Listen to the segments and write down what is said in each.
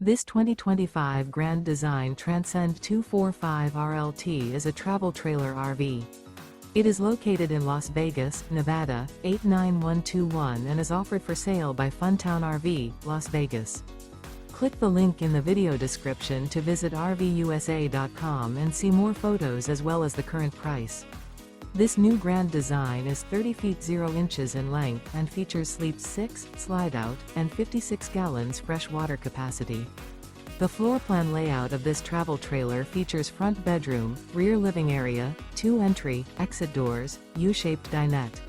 This 2025 Grand Design Transcend 245 RLT is a travel trailer RV. It is located in Las Vegas, Nevada, 89121 and is offered for sale by Funtown RV, Las Vegas. Click the link in the video description to visit RVUSA.com and see more photos as well as the current price. This new Grand Design is 30 feet 0 inches in length and features Sleep 6, Slideout, and 56 gallons fresh water capacity. The floor plan layout of this travel trailer features front bedroom, rear living area, 2 entry, exit doors, U-shaped dinette.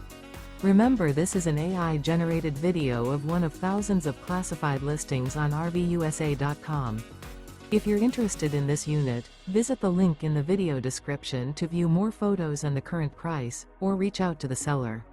Remember, this is an AI-generated video of one of thousands of classified listings on RVUSA.com. If you're interested in this unit, visit the link in the video description to view more photos and the current price, or reach out to the seller.